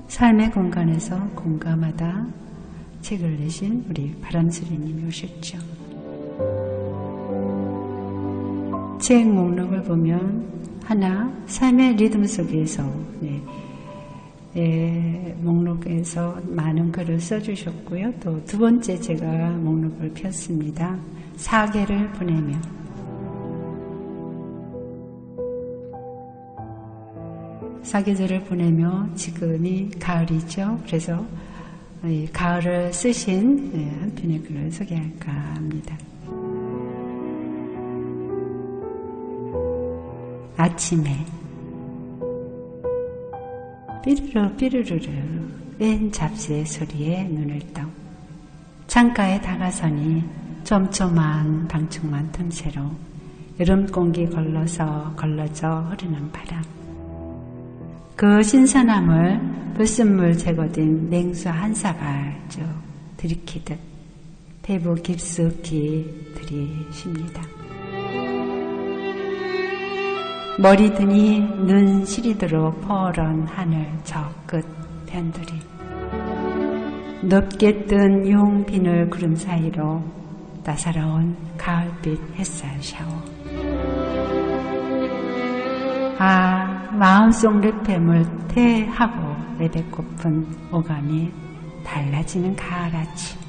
삶의 공간에서 공감하다 책을 내신 우리 바람수리님이 오셨죠. 책 목록을 보면 하나, 삶의 리듬 속에서 목록에서 많은 글을 써주셨고요. 또 두 번째 제가 목록을 폈습니다. 사계를 보내며. 사계절을 보내며 지금이 가을이죠. 그래서 이 가을을 쓰신 한 편의 글을 소개할까 합니다. 아침에 삐르르 삐르르르 뺀 잡새 소리에 눈을 떠 창가에 다가서니 쫌쫌한 방충망 틈새로 여름 공기 걸러져 흐르는 바람, 그 신선함을 불순물 제거된 냉수 한 사발 쭉 들이키듯 배부 깊숙이 들이쉽니다. 머리 드니 눈 시리도록 퍼런 하늘 저 끝 편들이 높게 뜬 용비늘 구름 사이로 따사로운 가을빛 햇살 샤워. 마음속 랩뱀을 태하고 내뱉고픈 오감이 달라지는 가을 아침.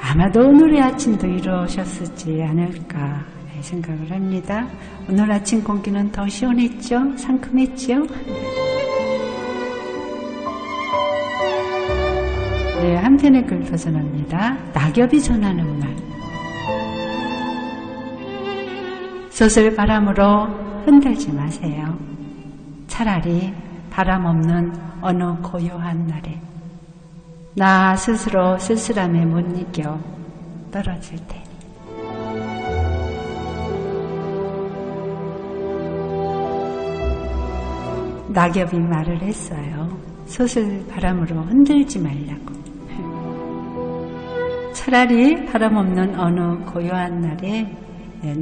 아마도 오늘의 아침도 이러셨을지 않을까 생각을 합니다. 오늘 아침 공기는 더 시원했죠? 상큼했죠? 네, 한 편의 글 도전합니다. 낙엽이 전하는 말. 솥을 바람으로 흔들지 마세요. 차라리 바람 없는 어느 고요한 날에 나 스스로 쓸쓸함에 못 이겨 떨어질 테니. 낙엽이 말을 했어요. 솥을 바람으로 흔들지 말라고. 차라리 바람 없는 어느 고요한 날에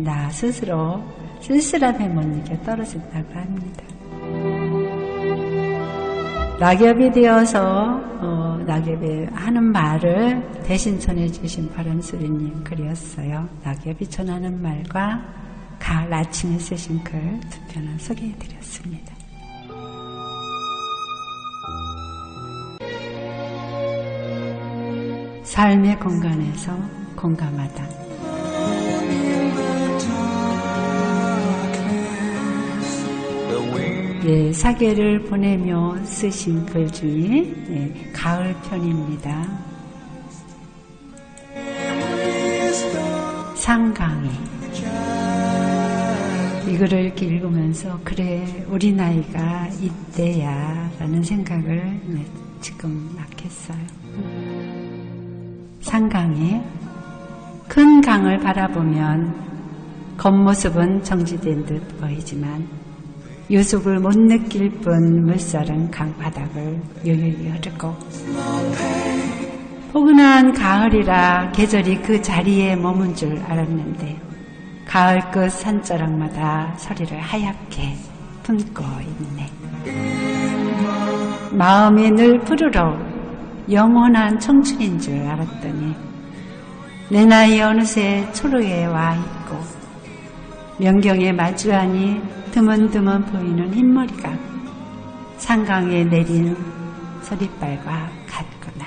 나 스스로 쓸쓸함에 못 이겨 떨어진다고 합니다. 낙엽이 되어서 낙엽이 하는 말을 대신 전해주신 바람소리님 글이었어요. 낙엽이 전하는 말과 가을 아침에 쓰신 글 두 편을 소개해드렸습니다. 삶의 공간에서 공감하다. 예, 사계를 보내며 쓰신 글 중에 가을 편입니다. 상강이. 이 글을 이렇게 읽으면서 그래 우리 나이가 이때야 라는 생각을 지금 막 했어요. 상강이. 큰 강을 바라보면 겉모습은 정지된 듯 보이지만 유속을 못 느낄 뿐 물살은 강바닥을 유유히 흐르고, 포근한 가을이라 계절이 그 자리에 머문 줄 알았는데 가을 끝 산자락마다 소리를 하얗게 품고 있네. 마음이 늘 푸르러 영원한 청춘인 줄 알았더니 내 나이 어느새 초로에 와 있고 명경에 마주하니 드문드문 보이는 흰머리가 상강에 내린 서리발과 같구나.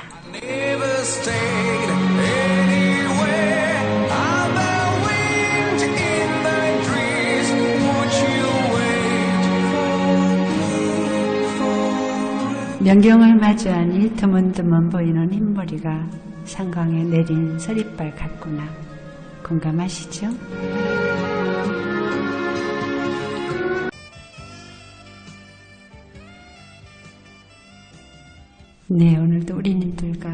명경을 마주하니 드문드문 보이는 흰머리가 상강에 내린 서리발 같구나. 공감하시죠? 네, 오늘도 우리님들과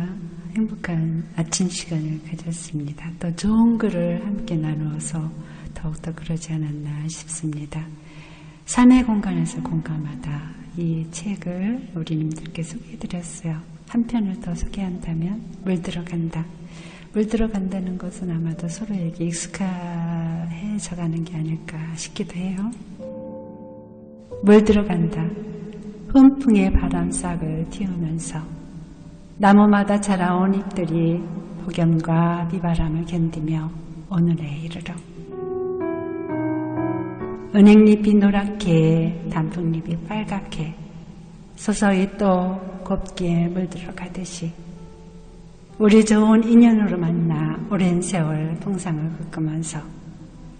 행복한 아침 시간을 가졌습니다. 또 좋은 글을 함께 나누어서 더욱더 그러지 않았나 싶습니다. 삶의 공간에서 공감하다. 이 책을 우리님들께 소개해드렸어요. 한 편을 더 소개한다면 물들어간다. 물들어간다는 것은 아마도 서로에게 익숙해져 가는 게 아닐까 싶기도 해요. 물들어간다. 훈풍의 바람싹을 틔우면서 나무마다 자라온 잎들이 폭염과 비바람을 견디며 오늘에 이르러 은행잎이 노랗게 단풍잎이 빨갛게 서서히 또 곱게 물들어가듯이 우리 좋은 인연으로 만나 오랜 세월 풍상을 겪으면서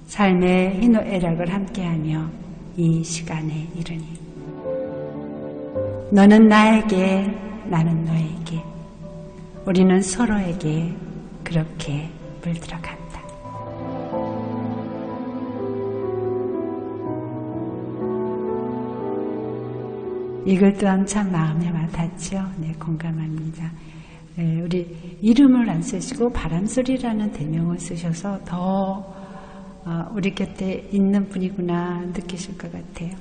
삶의 희노애락을 함께하며 이 시간에 이르니 너는 나에게 나는 너에게 우리는 서로에게 그렇게 물들어간다. 이글 또한 참 마음에 와닿죠. 네, 공감합니다. 네, 우리 이름을 안 쓰시고 바람소리라는 대명을 쓰셔서 더 우리 곁에 있는 분이구나 느끼실 것 같아요.